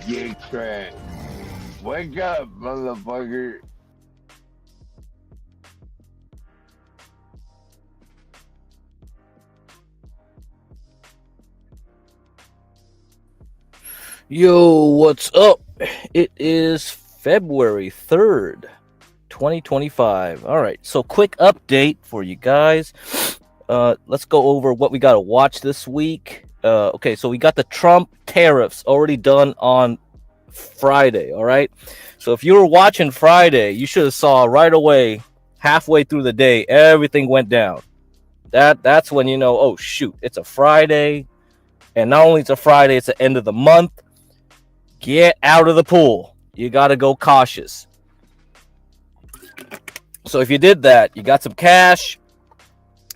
GetCrack. Wake up, motherfucker. Yo, what's up? It is February 3rd, 2025. All right, so quick update for you guys. Let's go over what we got to watch this week. Okay, so we got the Trump tariffs already done on Friday, all right? So if you were watching Friday, you should have saw right away, halfway through the day, everything went down. That's when you know, oh shoot, it's a Friday. And not only it's a Friday, it's the end of the month. Get out of the pool. You got to go cautious. So if you did that, you got some cash,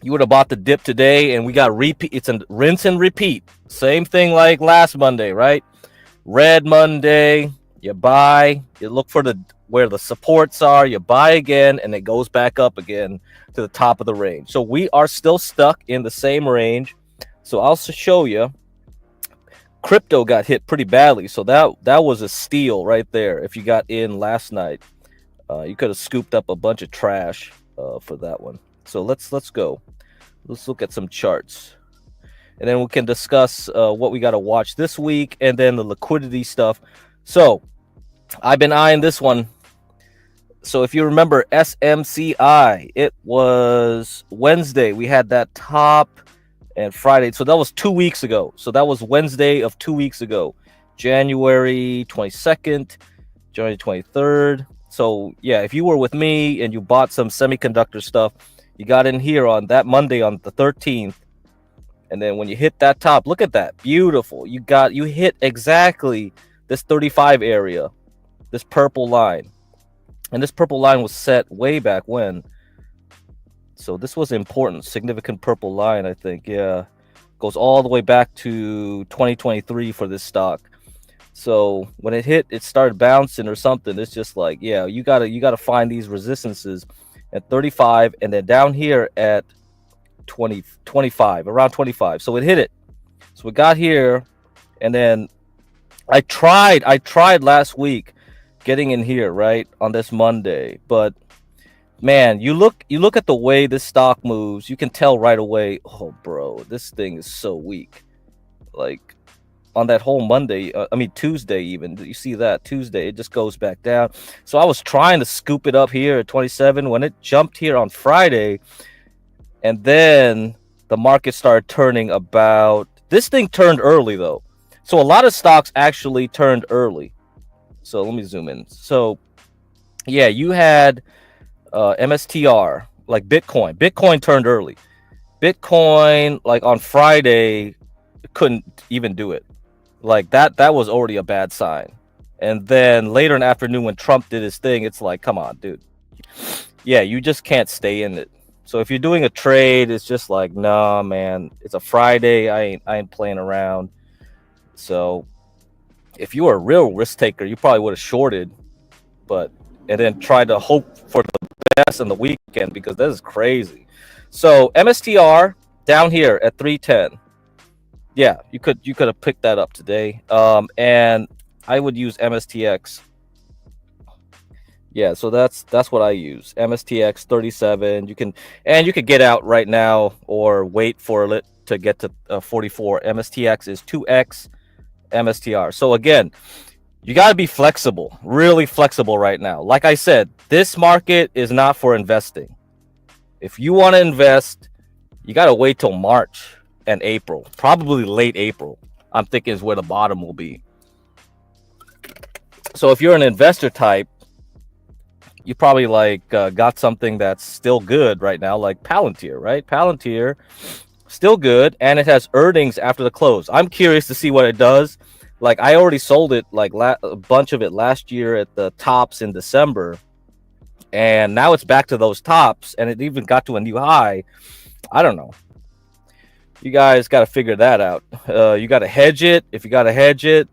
you would have bought the dip today, and we got repeat. It's a rinse and repeat. Same thing like last Monday, right? Red Monday, you buy, you look for where the supports are, you buy again, and it goes back up again to the top of the range. So we are still stuck in the same range. So I'll show you. Crypto got hit pretty badly, so that was a steal right there. If you got in last night, you could have scooped up a bunch of trash for that one. So let's go. Let's look at some charts, and then we can discuss what we got to watch this week, and then the liquidity stuff. So I've been eyeing this one. So if you remember SMCI, it was Wednesday. We had that top. And Friday, so that was 2 weeks ago. So that was Wednesday of 2 weeks ago, January 22nd, January 23rd. So yeah, if you were with me and you bought some semiconductor stuff, you got in here on that Monday on the 13th. And then when you hit that top, look at that, beautiful. You hit exactly this 35 area, this purple line. And this purple line was set way back when. So this was important, significant purple line, I think. Yeah, goes all the way back to 2023 for this stock. So when it hit, it started bouncing or something. It's just like, yeah, you gotta find these resistances at 35, and then down here at 25, around 25. So it hit it. So we got here, and then I tried last week getting in here right on this Monday, but man, you look at the way this stock moves, you can tell right away, oh bro, this thing is so weak. Like on that whole Monday, Tuesday even, you see that Tuesday, it just goes back down. So I was trying to scoop it up here at 27 when it jumped here on Friday, and then the market started turning about, this thing turned early though. So a lot of stocks actually turned early. So let me zoom in. So yeah, you had MSTR, like Bitcoin turned early. Bitcoin, like on Friday, couldn't even do it. Like that was already a bad sign. And then later in the afternoon when Trump did his thing, it's like, come on, dude. Yeah, you just can't stay in it. So if you're doing a trade, it's just like, nah, man, it's a Friday. I ain't playing around. So if you were a real risk taker, you probably would have shorted, and then tried to hope for the best in the weekend, because that is crazy. So MSTR down here at 310. Yeah, you could have picked that up today. And I would use MSTX. Yeah, so that's what I use. MSTX 37. You can get out right now or wait for it to get to 44. MSTX is 2x MSTR. So again, you got to be flexible, really flexible right now. Like I said, this market is not for investing. If you want to invest, you got to wait till March and April, probably late April. I'm thinking is where the bottom will be. So if you're an investor type, you probably got something that's still good right now, like Palantir, right? Palantir, still good, and it has earnings after the close. I'm curious to see what it does. Like I already sold it, like a bunch of it last year at the tops in December, and now it's back to those tops, and it even got to a new high. I don't know. You guys got to figure that out. You got to hedge it. If you got to hedge it,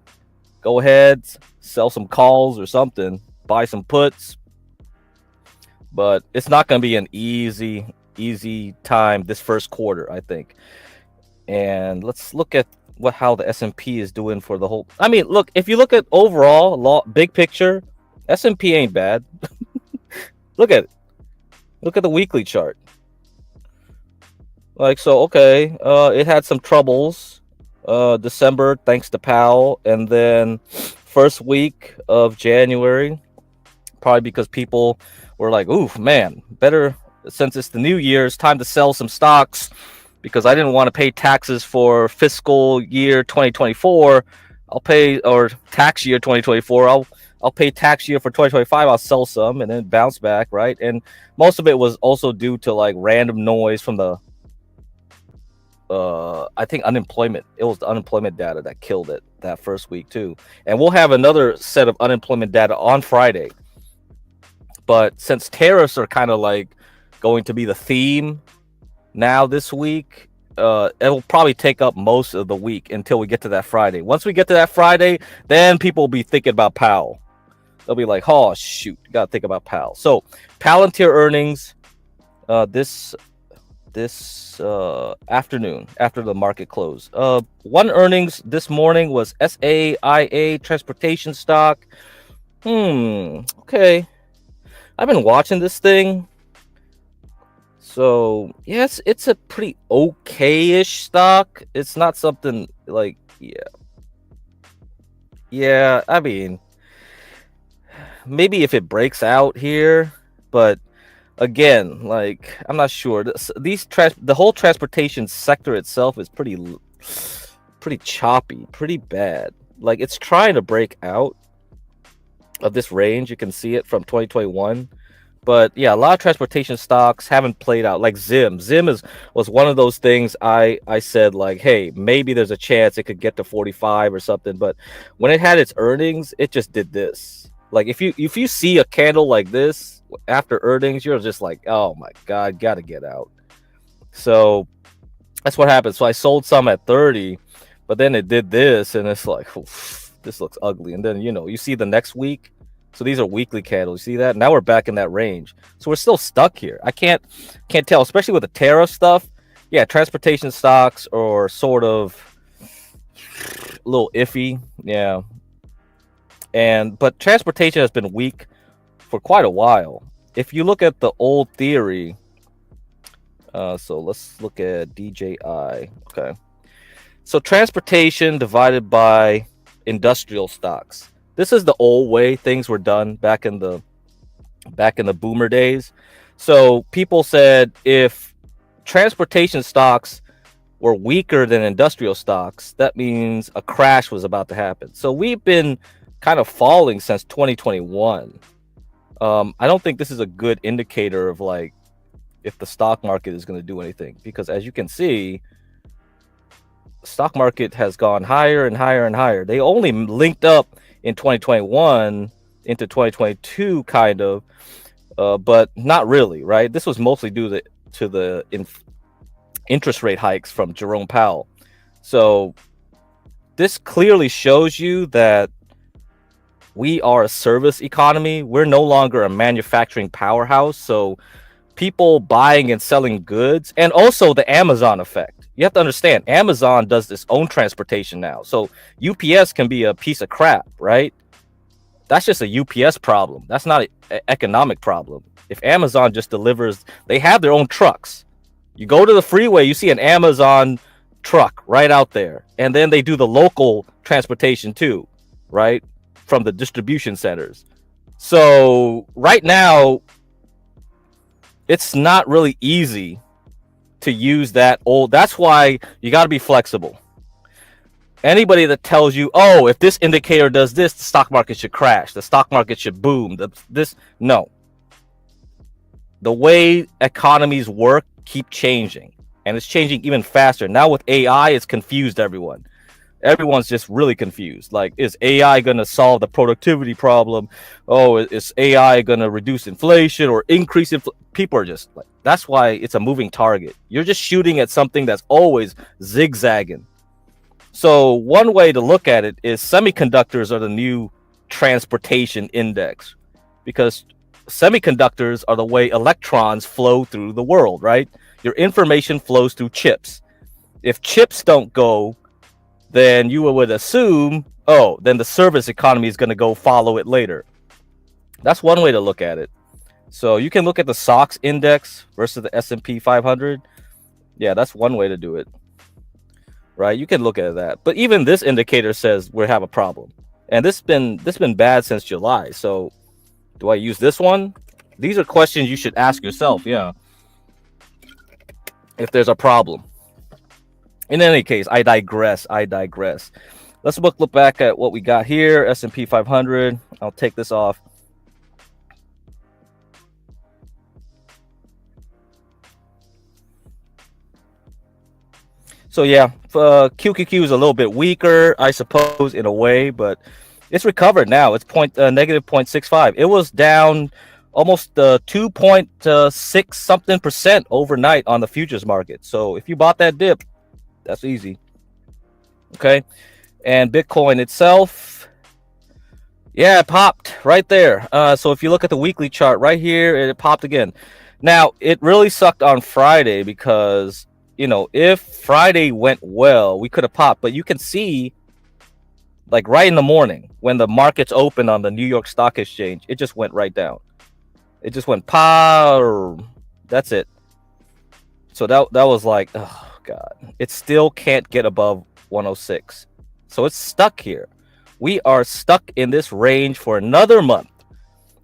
go ahead, sell some calls or something, buy some puts. But it's not going to be an easy time this first quarter, I think. And let's look at how the S&P is doing for the whole. I mean, look, if you look at overall big picture, S&P ain't bad. Look at it. Look at the weekly chart. Like, so, okay, it had some troubles December thanks to Powell, and then first week of January, probably because people were like, oof, man, better, since it's the new year, it's time to sell some stocks because I didn't want to pay taxes for fiscal year 2024. I'll pay, or tax year 2024. I'll pay tax year for 2025. I'll sell some and then bounce back, right? And most of it was also due to like random noise from the I think unemployment. It was the unemployment data that killed it that first week too. And we'll have another set of unemployment data on Friday. But since tariffs are kind of like going to be the theme now this week, it'll probably take up most of the week until we get to that Friday. Once we get to that Friday, then people will be thinking about Powell. They'll be like, oh shoot, you gotta think about Powell. So Palantir earnings this afternoon after the market closed. One earnings this morning was SAIA transportation stock. Okay. I've been watching this thing. So, yes, it's a pretty okay-ish stock. It's not something like, yeah, I mean, maybe if it breaks out here, but again, like, I'm not sure. The whole transportation sector itself is pretty choppy, pretty bad. Like, it's trying to break out of this range. You can see it from 2021. But yeah, a lot of transportation stocks haven't played out. Like Zim was one of those things I said, like, hey, maybe there's a chance it could get to 45 or something. But when it had its earnings, it just did this. Like, if you see a candle like this after earnings, you're just like, oh my god, gotta get out. So that's what happened. So I sold some at 30, but then it did this, and it's like, oof, this looks ugly. And then you see the next week. So these are weekly candles. You see that? Now we're back in that range. So we're still stuck here. I can't tell, especially with the tariff stuff. Yeah, transportation stocks are sort of a little iffy. Yeah. But transportation has been weak for quite a while. If you look at the old theory, so let's look at DJI. Okay. So transportation divided by industrial stocks. This is the old way things were done back in the boomer days. So people said if transportation stocks were weaker than industrial stocks, that means a crash was about to happen. So we've been kind of falling since 2021. I don't think this is a good indicator of like if the stock market is going to do anything, because as you can see, the stock market has gone higher and higher and higher. They only linked up in 2021 into 2022 kind of, but not really, right? This was mostly due to the interest rate hikes from Jerome Powell. So this clearly shows you that we are a service economy. We're no longer a manufacturing powerhouse. So people buying and selling goods, and also the Amazon effect. You have to understand, Amazon does its own transportation now. So UPS can be a piece of crap, right? That's just a UPS problem. That's not an economic problem. If Amazon just delivers, they have their own trucks. You go to the freeway, you see an Amazon truck right out there. And then they do the local transportation too, right? From the distribution centers. So right now, it's not really easy to use that old. That's why you got to be flexible. Anybody that tells you, oh, if this indicator does this, the stock market should crash, the stock market should boom, no. The way economies work keep changing, and it's changing even faster. Now with AI, it's confused everyone. Everyone's just really confused. Like, is AI going to solve the productivity problem? Oh, is AI going to reduce inflation or increase inflation? People are just like, that's why it's a moving target. You're just shooting at something that's always zigzagging. So one way to look at it is semiconductors are the new transportation index, because semiconductors are the way electrons flow through the world, right? Your information flows through chips. If chips don't go, then you would assume, oh, then the service economy is going to go follow it later. That's one way to look at it. So you can look at the SOX index versus the S&P 500. Yeah, that's one way to do it. Right? You can look at that. But even this indicator says we have a problem. And this been bad since July. So do I use this one? These are questions you should ask yourself, yeah. If there's a problem. In any case, I digress. Let's look back at what we got here. S&P 500. I'll take this off. So yeah, QQQ is a little bit weaker, I suppose, in a way, but it's recovered now. It's negative 0.65. It was down almost 2.6 something percent overnight on the futures market. So if you bought that dip, that's easy. Okay, and Bitcoin itself, yeah, it popped right there. So if you look at the weekly chart right here, it popped again. Now it really sucked on Friday because, you know, if Friday went well, we could have popped. But you can see, like right in the morning when the markets opened on the New York Stock Exchange, it just went right down. It just went pow. That's it. So that was like, oh God, it still can't get above 106. So it's stuck here. We are stuck in this range for another month.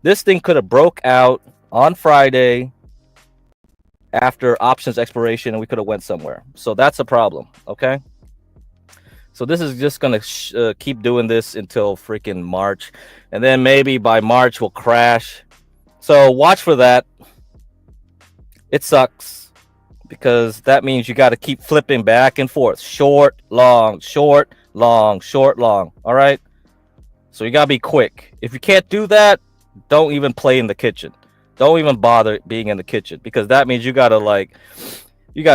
This thing could have broke out on Friday after options expiration and we could have went somewhere. So that's a problem. Okay. So this is just going to keep doing this until freaking March. And then maybe by March we'll crash. So watch for that. It sucks because that means you got to keep flipping back and forth. Short, long, short, long, short, long. All right. So you got to be quick. If you can't do that, don't even play in the kitchen. Don't even bother being in the kitchen because that means you got to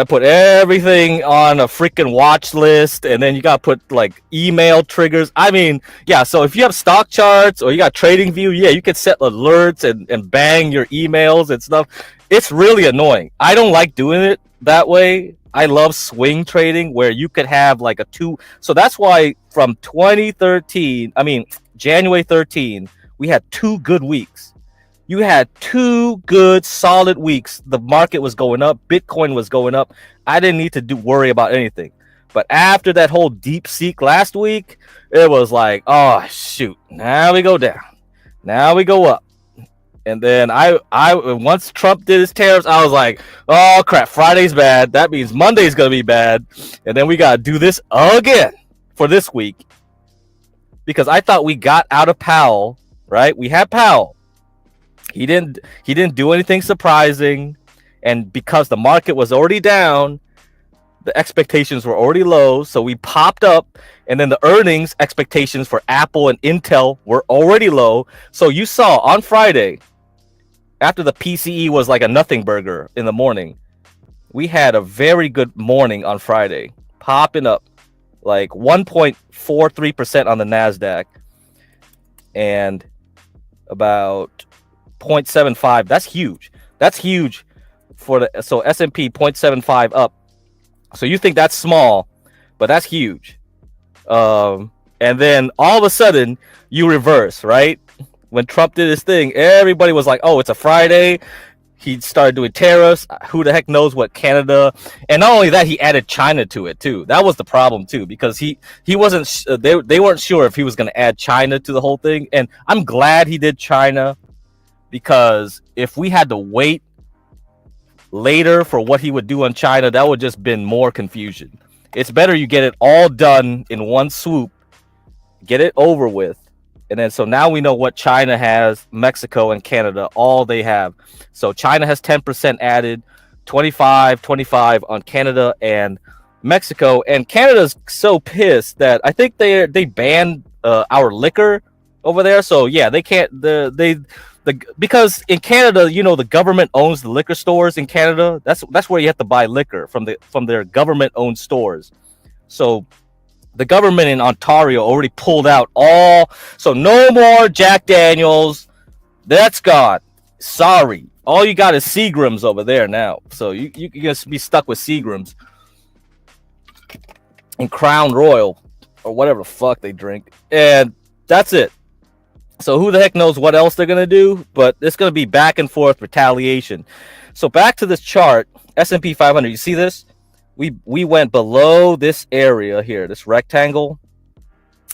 put everything on a freaking watch list, and then you got to put like email triggers. I mean, yeah, so if you have stock charts or you got trading view, yeah, you can set alerts and bang your emails and stuff. It's really annoying. I don't like doing it that way. I love swing trading where you could have like a two. So that's why from January 13, we had 2 good weeks. You had 2 good, solid weeks. The market was going up. Bitcoin was going up. I didn't need to worry about anything. But after that whole deep seek last week, it was like, oh, shoot. Now we go down. Now we go up. And then I once Trump did his tariffs, I was like, oh, crap. Friday's bad. That means Monday's going to be bad. And then we got to do this again for this week. Because I thought we got out of Powell, right? We had Powell. He didn't do anything surprising, and because the market was already down, the expectations were already low, so we popped up, and then the earnings expectations for Apple and Intel were already low. So you saw on Friday, after the PCE was like a nothing burger in the morning, we had a very good morning on Friday, popping up like 1.43% on the NASDAQ and about 0.75. That's huge. That's huge for the S&P 0.75 up. So you think that's small, but that's huge. And then all of a sudden you reverse, right? When Trump did his thing, everybody was like, "Oh, it's a Friday." He started doing tariffs. Who the heck knows what Canada? And not only that, he added China to it too. That was the problem too, because he wasn't. They weren't sure if he was going to add China to the whole thing. And I'm glad he did China. Because if we had to wait later for what he would do on China, that would just been more confusion. It's better you get it all done in one swoop, get it over with. And then so now we know what China has, Mexico and Canada, all they have. So China has 10% added, 25 on Canada and Mexico. And Canada's so pissed that I think they banned our liquor over there. So yeah, they can't because in Canada, you know, the government owns the liquor stores in Canada. That's where you have to buy liquor from their government owned stores. So the government in Ontario already pulled out so no more Jack Daniels. That's gone. Sorry. All you got is Seagrams over there now. So you're going to be stuck with Seagrams. and Crown Royal or whatever the fuck they drink. And that's it. So who the heck knows what else they're going to do, but it's going to be back and forth retaliation. So back to this chart, S&P 500. You see this? We went below this area here, this rectangle.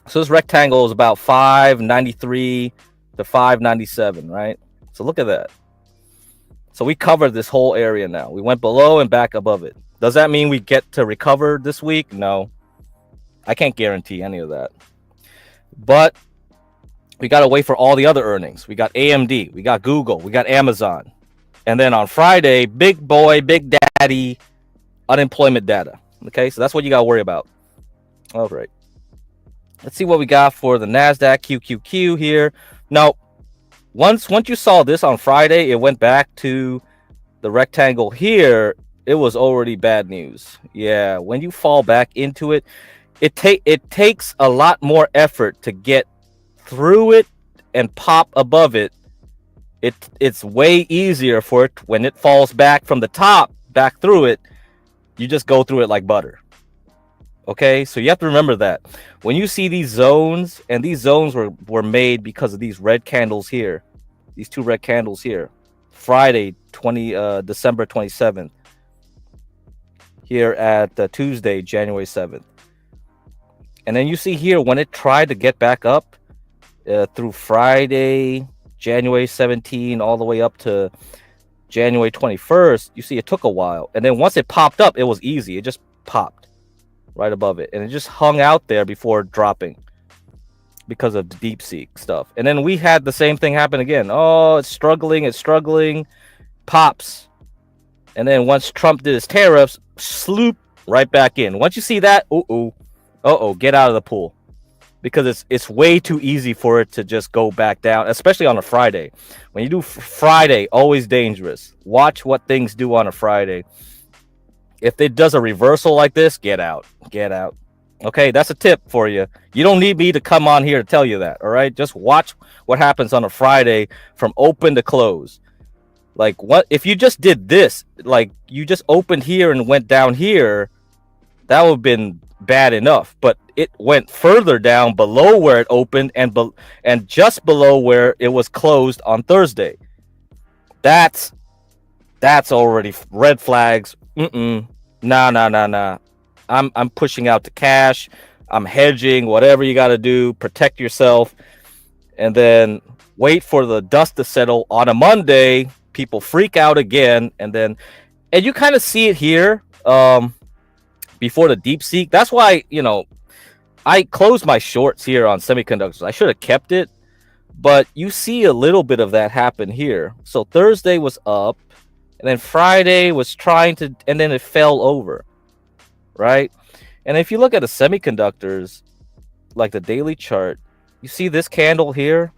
So this rectangle is about 593 to 597, right? So look at that. So we covered this whole area now. We went below and back above it. Does that mean we get to recover this week? No. I can't guarantee any of that. But we got to wait for all the other earnings. We got AMD, we got Google, we got Amazon. And then on Friday, big boy, big daddy, unemployment data. Okay, so that's what you got to worry about. All right. Let's see what we got for the NASDAQ QQQ here. Now, once you saw this on Friday, it went back to the rectangle here. It was already bad news. Yeah, when you fall back into it, it takes a lot more effort to get through it and pop above it. It's way easier for it when it falls back from the top back through it. You just go through it like butter. Okay, so you have to remember that when you see these zones, and these zones were made because of these red candles here, these two red candles here, Friday December 27th, here at Tuesday January 7th, and then you see here when it tried to get back up through Friday January 17 all the way up to January 21st, you see it took a while, and then once it popped up, it was easy. It just popped right above it, and it just hung out there before dropping because of the deep seek stuff. And then we had the same thing happen again. Oh, it's struggling, pops, and then once Trump did his tariffs, sloop right back in. Once you see that, get out of the pool, because it's way too easy for it to just go back down, especially on a Friday. When you do Friday, always dangerous. Watch what things do on a Friday. If it does a reversal like this, get out. Okay, that's a tip for you. You don't need me to come on here to tell you that, all right? Just watch what happens on a Friday from open to close. Like, what if you just did this? Like, you just opened here and went down here, that would have been bad enough. But it went further down below where it opened and just below where it was closed on Thursday. That's already red flags. Nah. I'm pushing out the cash. I'm hedging, whatever you got to do, protect yourself, and then wait for the dust to settle on a Monday. People freak out again, and you kind of see it here before the deep seek. That's why, I closed my shorts here on semiconductors. I should have kept it, but you see a little bit of that happen here. So Thursday was up, and then Friday was trying to, and then it fell over, right? And if you look at the semiconductors, like the daily chart, you see this candle here?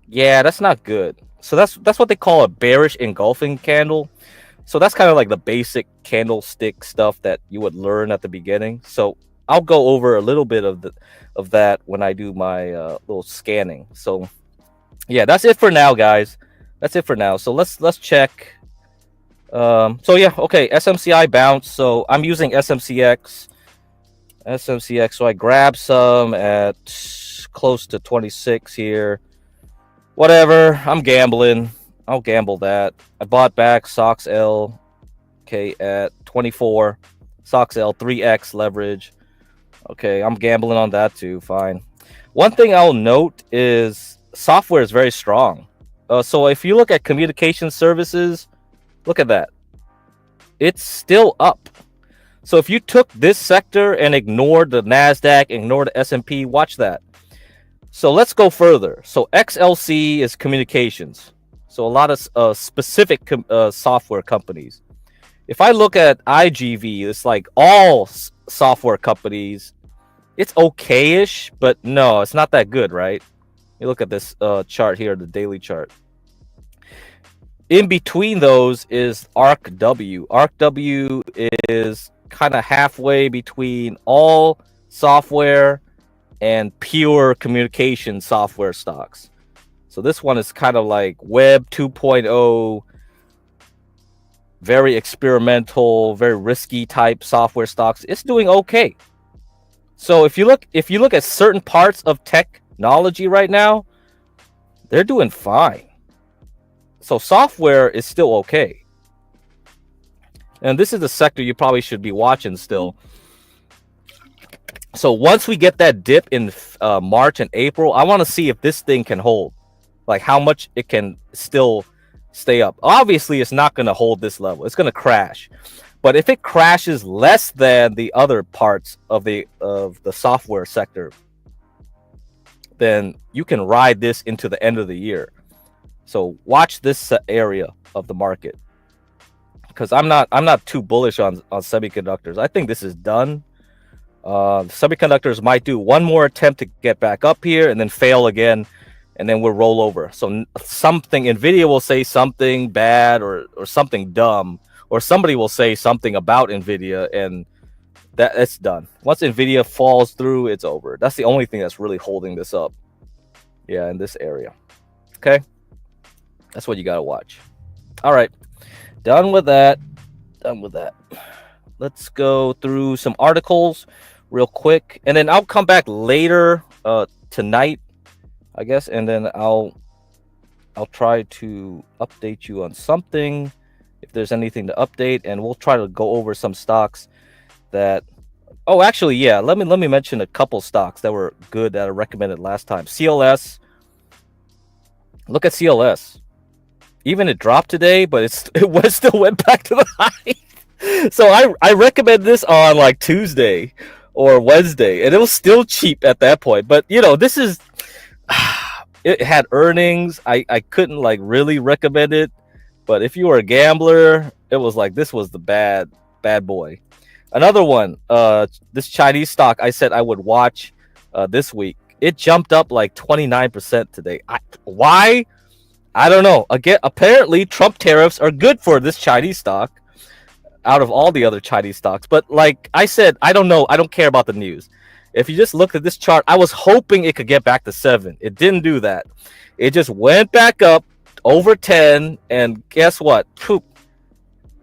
Yeah, that's not good. So that's what they call a bearish engulfing candle. So that's kind of like the basic candlestick stuff that you would learn at the beginning. So I'll go over a little bit of that when I do my little scanning. So yeah, that's it for now, guys. That's it for now. So let's check. So yeah, okay, SMCI bounce. So I'm using SMCX. So I grabbed some at close to 26 here. Whatever, I'm gambling. I'll gamble that. I bought back SOX L, okay, at 24. SOX L 3x leverage. Okay, I'm gambling on that too. Fine. One thing I'll note is software is very strong. So if you look at communication services, look at that. It's still up. So if you took this sector and ignored the NASDAQ, ignored the S&P, watch that. So let's go further. So XLC is communications. So a lot of specific software companies. If I look at IGV, it's like all software companies. It's okay-ish, but no, it's not that good, right? You look at this chart here, the daily chart. In between those is ARCW. ARCW is kind of halfway between all software and pure communication software stocks. So this one is kind of like Web 2.0, very experimental, very risky type software stocks. It's doing okay. So if you look at certain parts of technology right now, they're doing fine. So software is still okay. And this is the sector you probably should be watching still. So once we get that dip in March and April, I want to see if this thing can hold, like how much it can still stay up. Obviously, it's not going to hold this level. It's going to crash. But if it crashes less than the other parts of the software sector, then you can ride this into the end of the year. So watch this area of the market, because I'm not too bullish on semiconductors. I think this is done. Semiconductors might do one more attempt to get back up here and then fail again, and then we'll roll over. So something, Nvidia will say something bad or something dumb, or somebody will say something about Nvidia, and it's done. Once Nvidia falls through, it's over. That's the only thing that's really holding this up. Yeah, in this area. Okay, that's what you gotta watch. All right, done with that. Let's go through some articles real quick, and then I'll come back later tonight, I guess, and then I'll try to update you on something if there's anything to update, and we'll try to go over some stocks that. Oh, actually, yeah. Let me mention a couple stocks that were good that I recommended last time. CLS. Look at CLS. Even it dropped today, but it still went back to the high. So I recommend this on like Tuesday or Wednesday, and it was still cheap at that point. But this is it had earnings. I couldn't like really recommend it, but if you were a gambler, it was like this was the bad boy. Another one, this Chinese stock I said I would watch this week. It jumped up like 29% today. Why? I don't know. Again, apparently Trump tariffs are good for this Chinese stock out of all the other Chinese stocks. But like I said, I don't know. I don't care about the news. If you just look at this chart, I was hoping it could get back to 7. It didn't do that. It just went back up over 10. And guess what?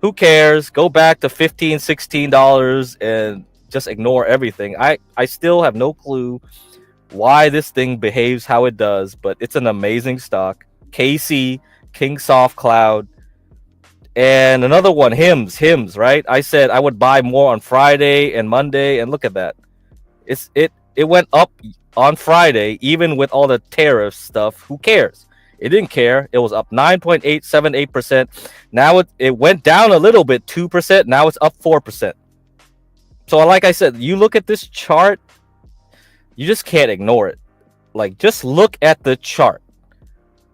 Who cares? Go back to $15, $16 and just ignore everything. I still have no clue why this thing behaves how it does, but it's an amazing stock. KC, King Soft Cloud. And another one, Hims, right? I said I would buy more on Friday and Monday, and look at that. It went up on Friday, even with all the tariff stuff. Who cares? It didn't care. It was up 9.878%. Now it went down a little bit, 2%. Now it's up 4%. So like I said, you look at this chart, you just can't ignore it. Like, just look at the chart.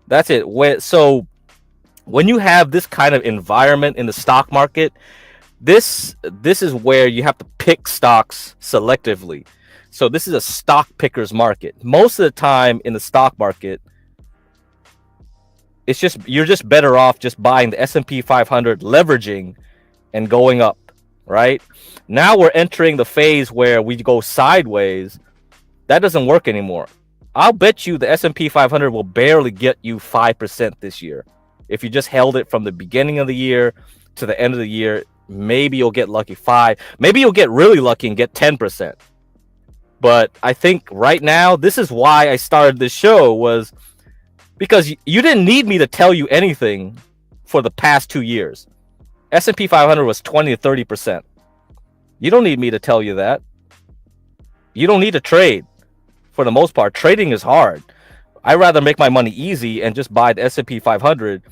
That's it. So when you have this kind of environment in the stock market, this is where you have to pick stocks selectively. So this is a stock picker's market. Most of the time in the stock market, you're just better off just buying the S&P 500, leveraging and going up, right? Now we're entering the phase where we go sideways. That doesn't work anymore. I'll bet you the S&P 500 will barely get you 5% this year. If you just held it from the beginning of the year to the end of the year, maybe you'll get lucky 5. Maybe you'll get really lucky and get 10%. But I think right now, this is why I started this show, was because you didn't need me to tell you anything for the past 2 years. S&P 500 was 20 to 30%. You don't need me to tell you that. You don't need to trade. For the most part, trading is hard. I'd rather make my money easy and just buy the S&P 500,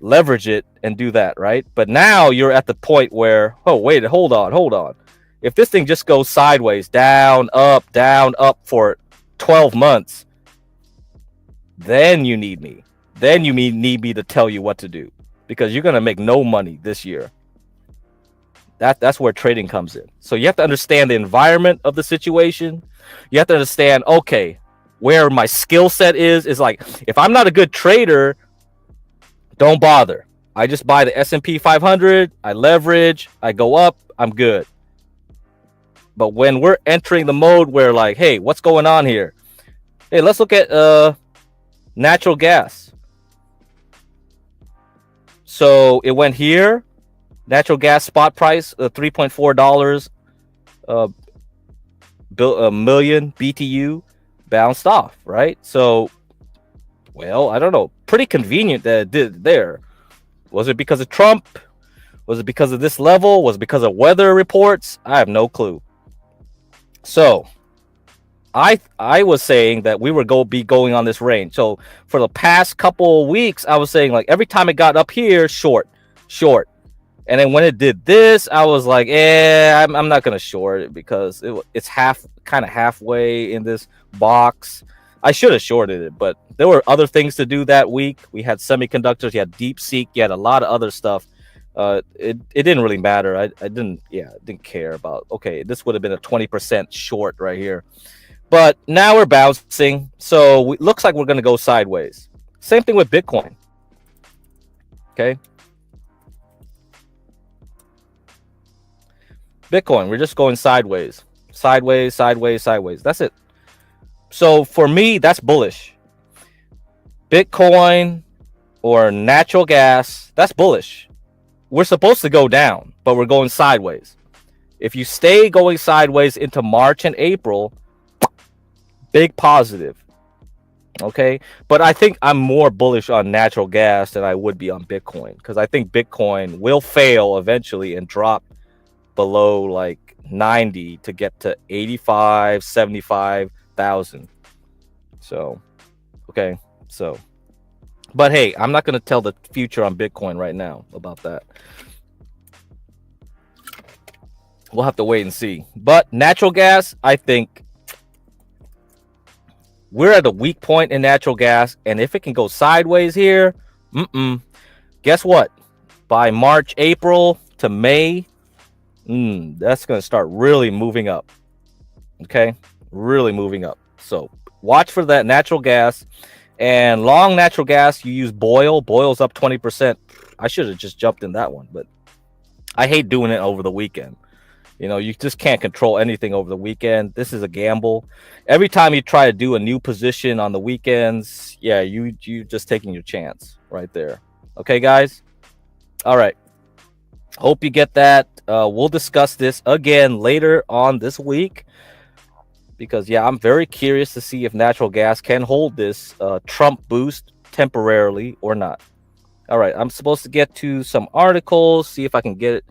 leverage it, and do that, right? But now you're at the point where, oh, wait, hold on. If this thing just goes sideways, down, up for 12 months, then you need me. Then you need me to tell you what to do, because you're going to make no money this year. That's where trading comes in. So you have to understand the environment of the situation. You have to understand, okay, where my skill set is like, if I'm not a good trader, don't bother. I just buy the S&P 500, I leverage, I go up, I'm good. But when we're entering the mode where like, hey, what's going on here? Hey, let's look at natural gas. So it went here. Natural gas spot price, $3.4 million BTU bounced off, right? So, well, I don't know. Pretty convenient that it did there. Was it because of Trump? Was it because of this level? Was it because of weather reports? I have no clue. So, I was saying that we were be going on this range. So for the past couple of weeks, I was saying like every time it got up here, short. And then when it did this, I was like, I'm not gonna short it because it's kind of halfway in this box. I should have shorted it, but there were other things to do that week. We had semiconductors, you had DeepSeek, you had a lot of other stuff. It didn't really matter. I didn't care about. Okay, this would have been a 20% short right here. But now we're bouncing, so it looks like we're going to go sideways. Same thing with Bitcoin. Okay. Bitcoin, we're just going sideways. Sideways. That's it. So for me, that's bullish. Bitcoin or natural gas, that's bullish. We're supposed to go down, but we're going sideways. If you stay going sideways into March and April, big positive. Okay, but I think I'm more bullish on natural gas than I would be on Bitcoin, because I think Bitcoin will fail eventually and drop below like 90 to get to 85, 75,000. So, okay, so, but hey, I'm not going to tell the future on Bitcoin right now about that. We'll have to wait and see. But natural gas, I think we're at a weak point in natural gas, and if it can go sideways here, guess what? By March, April to May, that's going to start really moving up. Okay, really moving up. So watch for that natural gas. And long natural gas, you use Boyle. Boyle's up 20%. I should have just jumped in that one, but I hate doing it over the weekend. You know, you just can't control anything over the weekend. This is a gamble. Every time you try to do a new position on the weekends, yeah, you just taking your chance right there. Okay, guys? All right. Hope you get that. We'll discuss this again later on this week. Because, yeah, I'm very curious to see if natural gas can hold this Trump boost temporarily or not. All right, I'm supposed to get to some articles, see if I can get it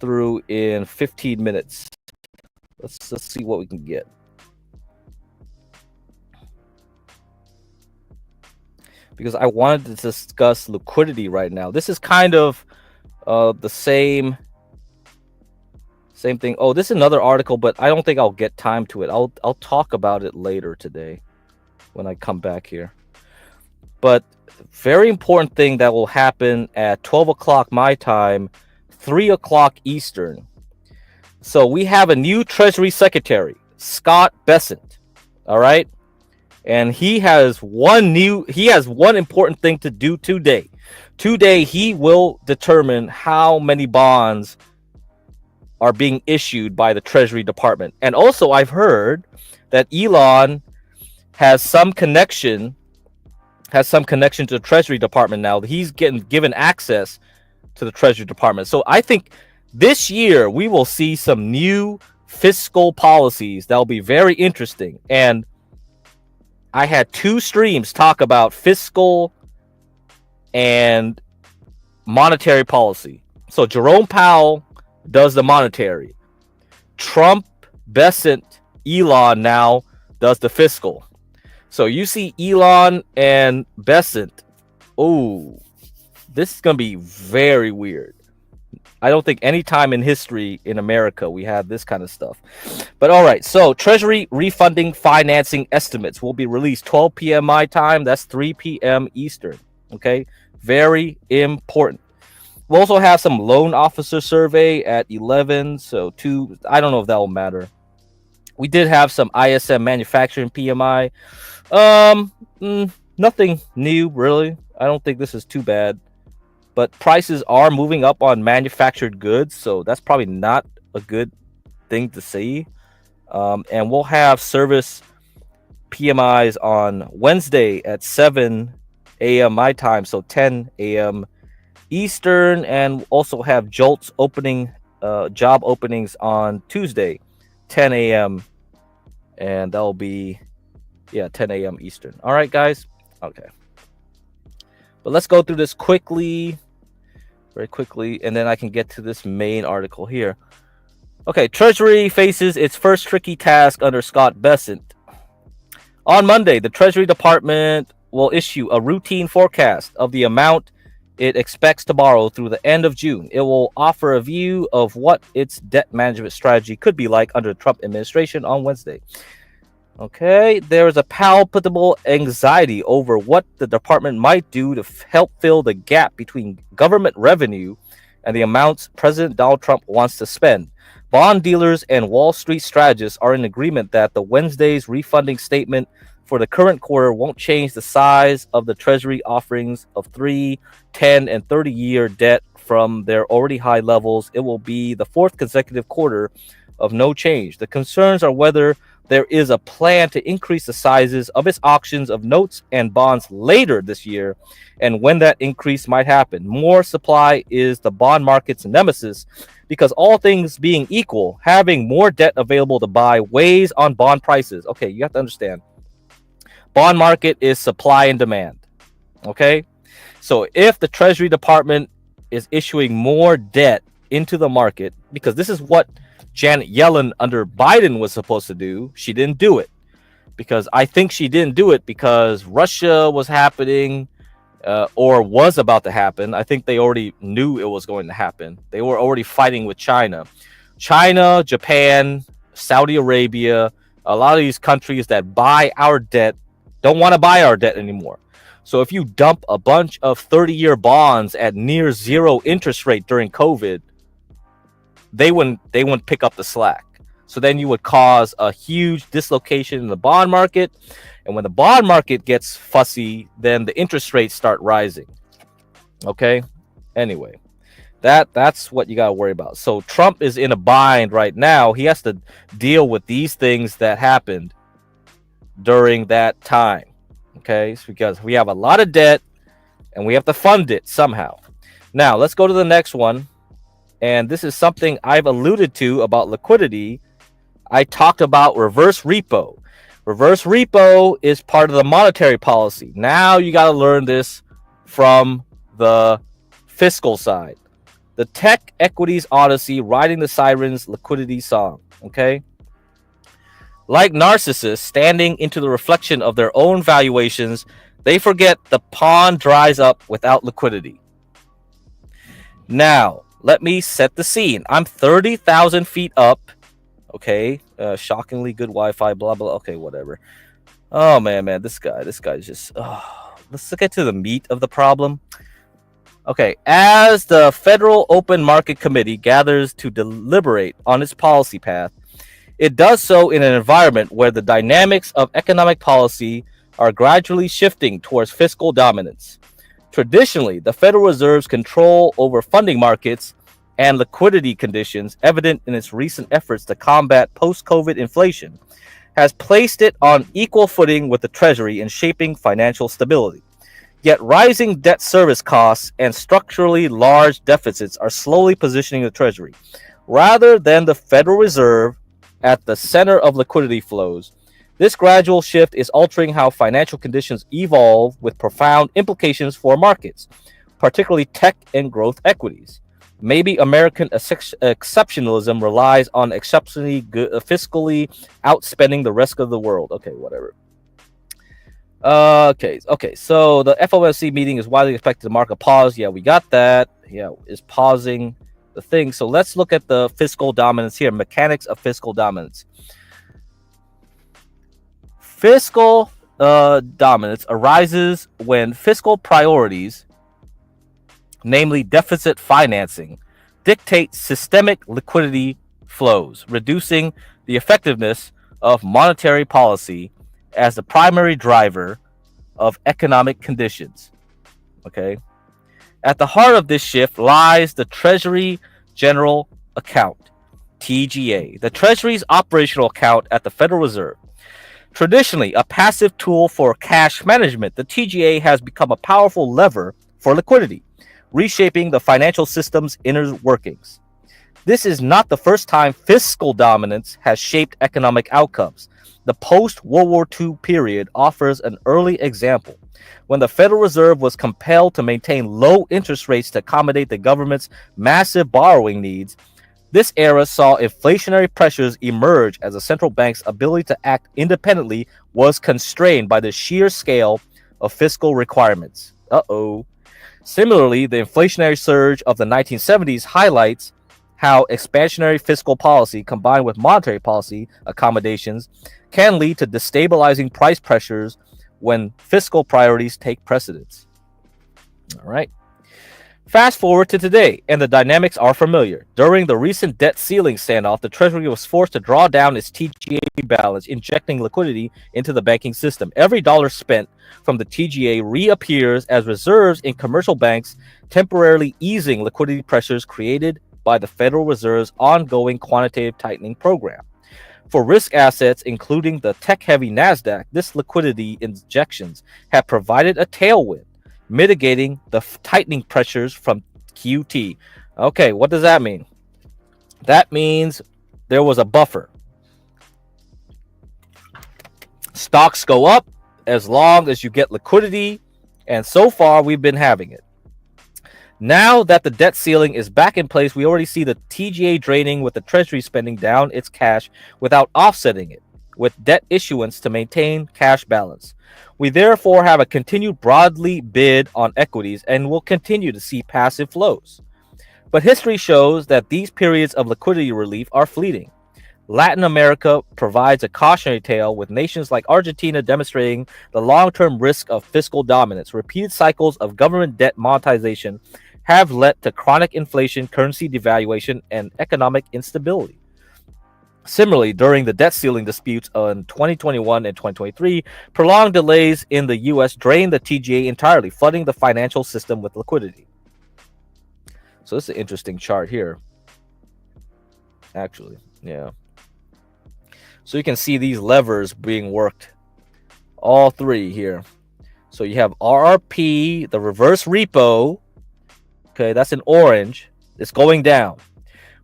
through in 15 minutes. Let's see what we can get. Because I wanted to discuss liquidity right now. This is kind of the same thing. Oh, this is another article, but I don't think I'll get time to it. I'll talk about it later today when I come back here. But very important thing that will happen at 12 o'clock my time, 3 o'clock Eastern. So we have a new Treasury Secretary, Scott Bessent. All right. And he has one important thing to do today. Today, he will determine how many bonds are being issued by the Treasury Department. And also, I've heard that Elon has some connection to the Treasury Department now. He's getting given access to the Treasury Department. So I think this year we will see some new fiscal policies that will be very interesting. And I had 2 streams talk about fiscal and monetary policy. So Jerome Powell does the monetary. Trump, Bessent, Elon now does the fiscal. So you see Elon and Bessent. Oh, this is going to be very weird. I don't think any time in history in America we have this kind of stuff. But all right, so Treasury refunding financing estimates will be released 12 p.m. my time. That's 3 p.m. Eastern. Okay, very important. We'll also have some loan officer survey at 11. So 2, I don't know if that will matter. We did have some ISM manufacturing PMI. Nothing new, really. I don't think this is too bad. But prices are moving up on manufactured goods, so that's probably not a good thing to see. And we'll have service PMIs on Wednesday at 7 a.m. my time, so 10 a.m. Eastern, and also have Galt's opening job openings on Tuesday, 10 a.m. and that'll be 10 a.m. Eastern. All right, guys. Okay, but let's go through this very quickly, and then I can get to this main article here. Okay, Treasury faces its first tricky task under Scott Bessent. On Monday, the Treasury Department will issue a routine forecast of the amount it expects to borrow through the end of June. It will offer a view of what its debt management strategy could be like under the Trump administration on Wednesday. Okay, there is a palpable anxiety over what the department might do to help fill the gap between government revenue and the amounts President Donald Trump wants to spend. Bond dealers and Wall Street strategists are in agreement that the Wednesday's refunding statement for the current quarter won't change the size of the Treasury offerings of 3, 10, and 30-year debt from their already high levels. It will be the fourth consecutive quarter of no change. The concerns are whether there is a plan to increase the sizes of its auctions of notes and bonds later this year, and when that increase might happen. More supply is the bond market's nemesis, because all things being equal, having more debt available to buy weighs on bond prices. Okay, you have to understand. Bond market is supply and demand. Okay? So if the Treasury Department is issuing more debt into the market, because this is what Janet Yellen under Biden was supposed to do, she didn't do it. Because I think she didn't do it because Russia was happening or was about to happen. I think they already knew it was going to happen. They were already fighting with China. China, Japan, Saudi Arabia, a lot of these countries that buy our debt don't want to buy our debt anymore. So if you dump a bunch of 30-year bonds at near zero interest rate during COVID, they wouldn't pick up the slack. So then you would cause a huge dislocation in the bond market. And when the bond market gets fussy, then the interest rates start rising. Okay? Anyway, that's what you got to worry about. So Trump is in a bind right now. He has to deal with these things that happened during that time. Okay? It's because we have a lot of debt and we have to fund it somehow. Now, let's go to the next one. And this is something I've alluded to about liquidity. I talked about reverse repo. Reverse repo is part of the monetary policy. Now you got to learn this from the fiscal side. The tech equities odyssey, riding the sirens, liquidity song. Okay? Like narcissists standing into the reflection of their own valuations, they forget the pond dries up without liquidity. Now, let me set the scene. I'm 30,000 feet up. Okay. Shockingly good Wi-Fi, blah, blah. Okay, whatever. Oh, man. This guy's just... let's get to the meat of the problem. Okay. As the Federal Open Market Committee gathers to deliberate on its policy path, it does so in an environment where the dynamics of economic policy are gradually shifting towards fiscal dominance. Traditionally, the Federal Reserve's control over funding markets and liquidity conditions, evident in its recent efforts to combat post-COVID inflation, has placed it on equal footing with the Treasury in shaping financial stability. Yet rising debt service costs and structurally large deficits are slowly positioning the Treasury, rather than the Federal Reserve, at the center of liquidity flows. This gradual shift is altering how financial conditions evolve, with profound implications for markets, particularly tech and growth equities. Maybe American exceptionalism relies on exceptionally good, fiscally outspending the rest of the world. Okay, whatever. Okay. So the FOMC meeting is widely expected to mark a pause. Yeah, we got that. Yeah, is pausing the thing. So let's look at the fiscal dominance here. Mechanics of fiscal dominance. Fiscal dominance arises when fiscal priorities, namely deficit financing, dictate systemic liquidity flows, reducing the effectiveness of monetary policy as the primary driver of economic conditions. Okay. At the heart of this shift lies the Treasury General Account, TGA, the Treasury's operational account at the Federal Reserve. Traditionally a passive tool for cash management, the TGA has become a powerful lever for liquidity, reshaping the financial system's inner workings. This is not the first time fiscal dominance has shaped economic outcomes. The post-World War II period offers an early example when the Federal Reserve was compelled to maintain low interest rates to accommodate the government's massive borrowing needs. This era saw inflationary pressures emerge as the central bank's ability to act independently was constrained by the sheer scale of fiscal requirements. Similarly, the inflationary surge of the 1970s highlights how expansionary fiscal policy combined with monetary policy accommodations can lead to destabilizing price pressures when fiscal priorities take precedence. All right. Fast forward to today, and the dynamics are familiar. During the recent debt ceiling standoff, the Treasury was forced to draw down its TGA balance, injecting liquidity into the banking system. Every dollar spent from the TGA reappears as reserves in commercial banks, temporarily easing liquidity pressures created by the Federal Reserve's ongoing quantitative tightening program. For risk assets, including the tech-heavy NASDAQ, this liquidity injections have provided a tailwind, mitigating the tightening pressures from QT. Okay, what does that mean? That means there was a buffer. Stocks go up as long as you get liquidity, and so far we've been having it. Now that the debt ceiling is back in place, we already see the TGA draining with the Treasury spending down its cash without offsetting it with debt issuance to maintain cash balance. We therefore have a continued broadly bid on equities and will continue to see passive flows. But history shows that these periods of liquidity relief are fleeting. Latin America provides a cautionary tale, with nations like Argentina demonstrating the long-term risk of fiscal dominance. Repeated cycles of government debt monetization have led to chronic inflation, currency devaluation, and economic instability. Similarly, during the debt ceiling disputes in 2021 and 2023, prolonged delays in the U.S. drained the TGA entirely, flooding the financial system with liquidity. So this is an interesting chart here. Actually, yeah. So you can see these levers being worked, all three here. So you have RRP, the reverse repo. Okay, that's in orange. It's going down.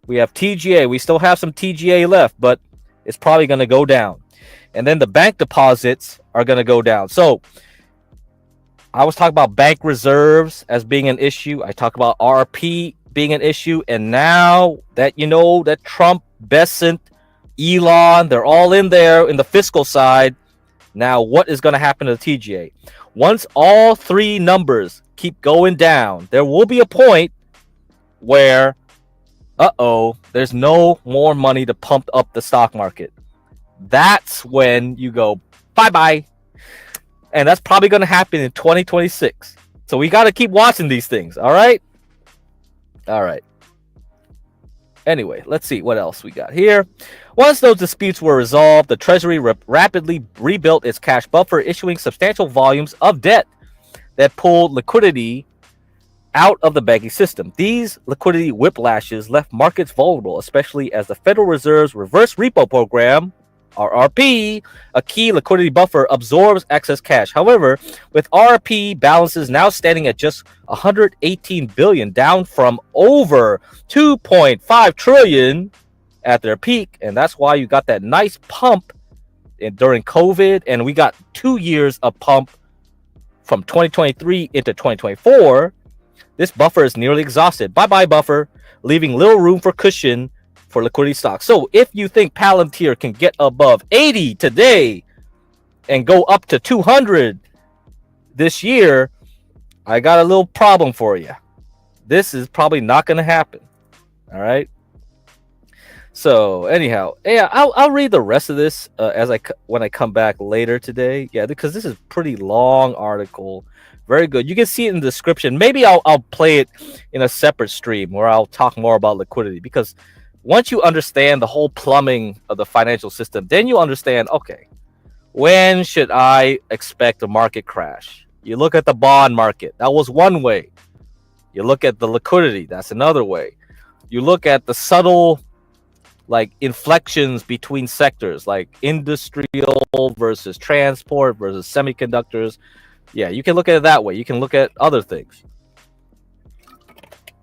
We have TGA. We still have some TGA left, but it's probably going to go down. And then the bank deposits are going to go down. So I was talking about bank reserves as being an issue. I talked about RRP being an issue. And now that you know that Trump, Bessent, Elon, they're all in there in the fiscal side. Now, what is going to happen to the TGA? Once all three numbers keep going down, there will be a point where, there's no more money to pump up the stock market. That's when you go, bye-bye. And that's probably going to happen in 2026. So we got to keep watching these things, all right? All right. Anyway, let's see what else we got here. Once those disputes were resolved, the Treasury rapidly rebuilt its cash buffer, issuing substantial volumes of debt that pulled liquidity out of the banking system. These liquidity whiplashes left markets vulnerable, especially as the Federal Reserve's reverse repo program, RRP, a key liquidity buffer, absorbs excess cash. However, with RRP balances now standing at just 118 billion, down from over 2.5 trillion at their peak, and that's why you got that nice pump during COVID, and we got 2 years of pump from 2023 into 2024. This buffer is nearly exhausted. Bye-bye buffer, leaving little room for cushion for liquidity stocks. So if you think Palantir can get above 80 today and go up to 200 this year, I got a little problem for you. This is probably not going to happen. All right. So anyhow, yeah, I'll read the rest of this when I come back later today. Yeah, because this is a pretty long article. Very good. You can see it in the description. Maybe I'll play it in a separate stream where I'll talk more about liquidity, because once you understand the whole plumbing of the financial system, then you understand, okay, when should I expect a market crash? You look at the bond market. That was one way. You look at the liquidity. That's another way. You look at the subtle inflections between sectors, like industrial versus transport versus semiconductors. Yeah, you can look at it that way. You can look at other things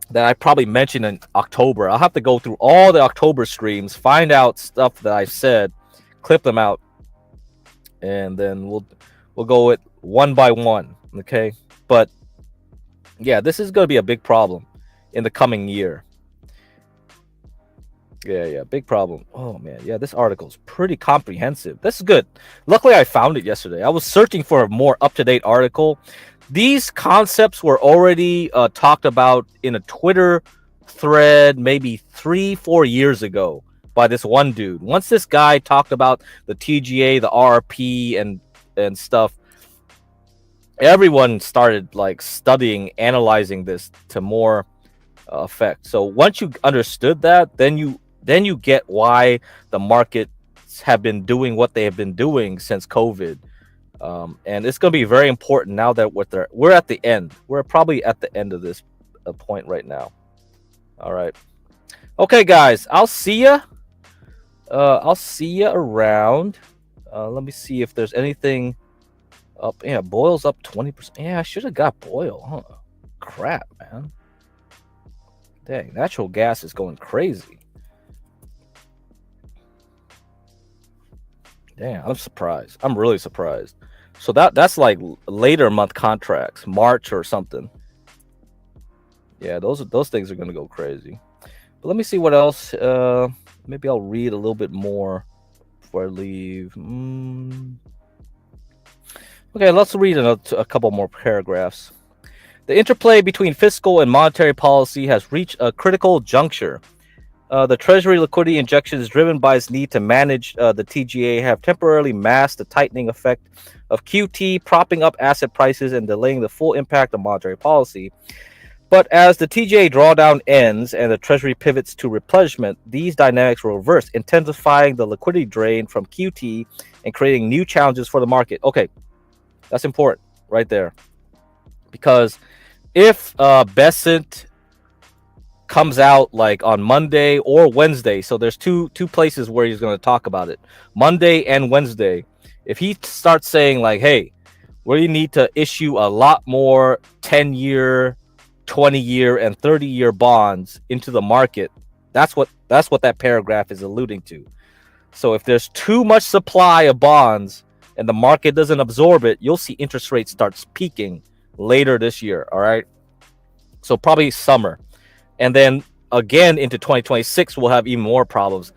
that I probably mentioned in October. I'll have to go through all the October streams, find out stuff that I said, clip them out, and then we'll go it one by one. Okay, but yeah, this is going to be a big problem in the coming year. Yeah, big problem. Oh man, yeah, this article is pretty comprehensive. This is good. Luckily, I found it yesterday. I was searching for a more up-to-date article. These concepts were already talked about in a Twitter thread maybe 3-4 years ago by this one dude. Once this guy talked about the TGA, the RRP, and stuff, everyone started like studying, analyzing this to more effect. So once you understood that, then you get why the markets have been doing what they have been doing since COVID. And it's going to be very important now that we're at the end. We're probably at the end of this point right now. All right. Okay, guys. I'll see ya. I'll see ya around. Let me see if there's anything up. Yeah, Boyle's up 20%. Yeah, I should have got Boyle. Huh? Crap, man. Dang, natural gas is going crazy. Damn, I'm surprised. I'm really surprised. So that's like later month contracts, March or something. Yeah, those things are gonna go crazy. But let me see what else. Maybe I'll read a little bit more before I leave. Okay, let's read a couple more paragraphs. The interplay between fiscal and monetary policy has reached a critical juncture. The Treasury liquidity injections driven by its need to manage the TGA have temporarily masked the tightening effect of QT, propping up asset prices and delaying the full impact of monetary policy. But as the TGA drawdown ends and the Treasury pivots to replenishment, these dynamics will reverse, intensifying the liquidity drain from QT and creating new challenges for the market. Okay, that's important right there. Because if Besant comes out like on Monday or Wednesday, so there's two places where he's going to talk about it, Monday and Wednesday. If he starts saying like, hey, we need to issue a lot more 10-year, 20-year, and 30-year bonds into the market, that's what that paragraph is alluding to. So if there's too much supply of bonds and the market doesn't absorb it, you'll see interest rates start peaking later this year. All right, so probably summer. And then again into 2026, we'll have even more problems.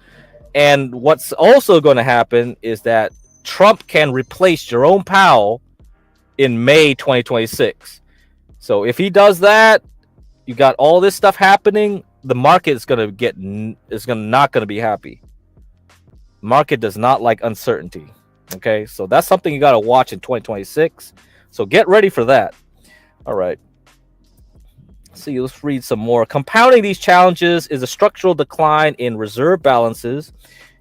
And what's also going to happen is that Trump can replace Jerome Powell in May 2026. So if he does that, you got all this stuff happening. The market is not going to be happy. Market does not like uncertainty. Okay, so that's something you got to watch in 2026. So get ready for that. All right. See, let's read some more. Compounding these challenges is a structural decline in reserve balances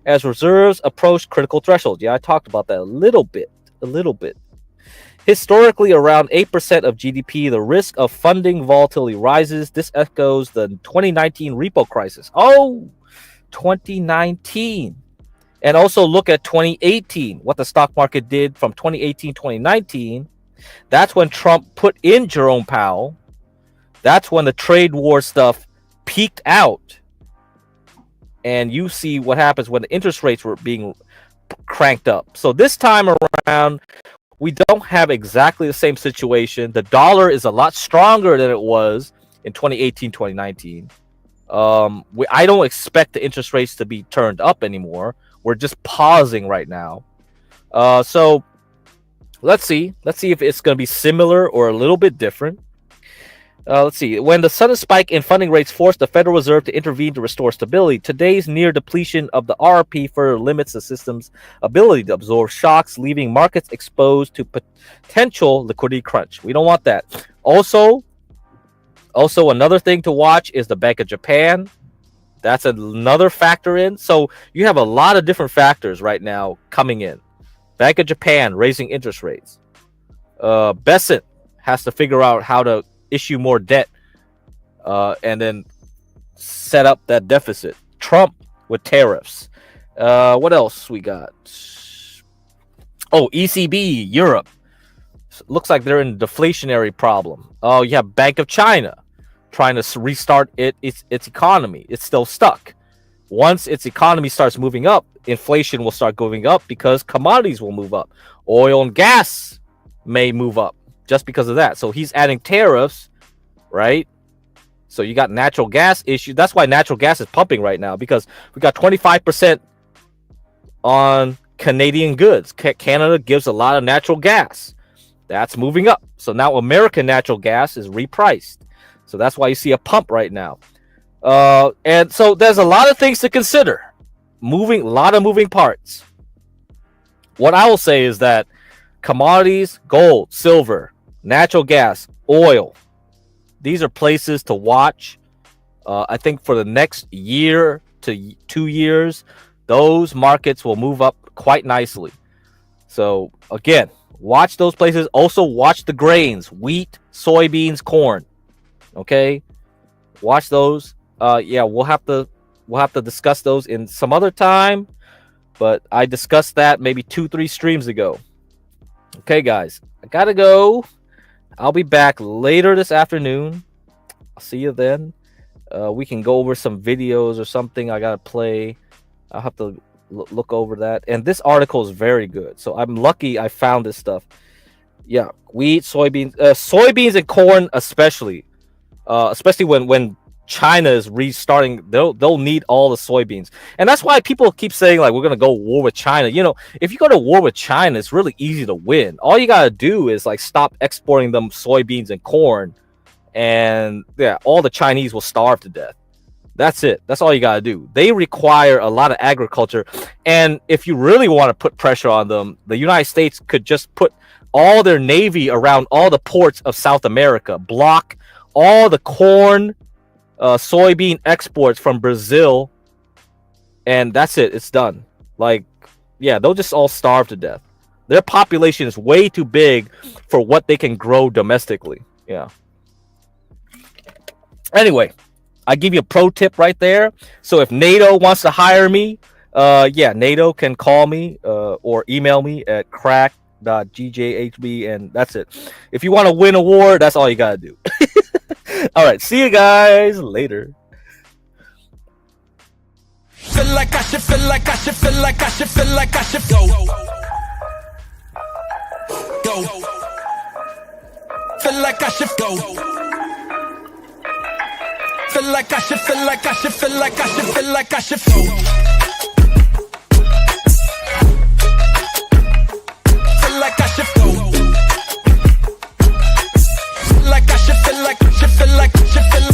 as reserves approach critical thresholds. Yeah, I talked about that a little bit. Historically, around 8% of GDP, the risk of funding volatility rises. This echoes the 2019 repo crisis. Oh, 2019. And also look at 2018, what the stock market did from 2018 2019. That's when Trump put in Jerome Powell. That's when the trade war stuff peaked out. And you see what happens when the interest rates were being cranked up. So this time around, we don't have exactly the same situation. The dollar is a lot stronger than it was in 2018, 2019. I don't expect the interest rates to be turned up anymore. We're just pausing right now. So let's see. Let's see if it's going to be similar or a little bit different. Let's see. When the sudden spike in funding rates forced the Federal Reserve to intervene to restore stability, today's near depletion of the RRP further limits the system's ability to absorb shocks, leaving markets exposed to potential liquidity crunch. We don't want that. Also, another thing to watch is the Bank of Japan. That's another factor in. So you have a lot of different factors right now coming in. Bank of Japan raising interest rates. Besant has to figure out how to issue more debt and then set up that deficit. Trump with tariffs. What else we got? Oh, ECB, Europe. Looks like they're in a deflationary problem. Oh, you have Bank of China trying to restart its economy. It's still stuck. once its economy starts moving up, inflation will start going up because commodities will move up. Oil and gas may move up just because of that. So he's adding tariffs, right? So you got natural gas issue. That's why natural gas is pumping right now, because we got 25% on Canadian goods. Canada gives a lot of natural gas. That's moving up. So now American natural gas is repriced. So that's why you see a pump right now. And so there's a lot of things to consider. A lot of moving parts. What I will say is that commodities, gold, silver, natural gas, oil, these are places to watch. I think for the next year to 2 years, those markets will move up quite nicely. So again, watch those places. Also watch the grains: wheat, soybeans, corn. Okay, watch those. Yeah, we'll have to discuss those in some other time, but I discussed that maybe 2-3 streams ago. Okay, guys, I gotta go. I'll be back later this afternoon. I'll see you then. We can go over some videos or something I gotta play. I'll have to look over that. And this article is very good, so I'm lucky I found this stuff. Yeah, wheat, soybeans and corn especially when China is restarting. They'll need all the soybeans, and that's why people keep saying like we're gonna go war with China. You know, if you go to war with China, it's really easy to win. All you gotta do is like stop exporting them soybeans and corn, and yeah, all the Chinese will starve to death. That's it. That's all you gotta do. They require a lot of agriculture, and if you really want to put pressure on them, the United States could just put all their navy around all the ports of South America, block all the corn, soybean exports from Brazil, and that's it. It's done. Like, yeah, they'll just all starve to death. Their population is way too big for what they can grow domestically. Yeah. Anyway, I give you a pro tip right there. So if NATO wants to hire me, yeah, NATO can call me or email me at crack.gjhb, and that's it. If you want to win a war, that's all you gotta do. All right, see you guys later. Feel like I should, feel like I should, feel like I should, feel like I should go. Go. Feel like I should go. Feel like I should, feel like I should, feel like I should, feel like I should go. Feel like I should go. Feel like I should, feel like I should, feel like I should, feel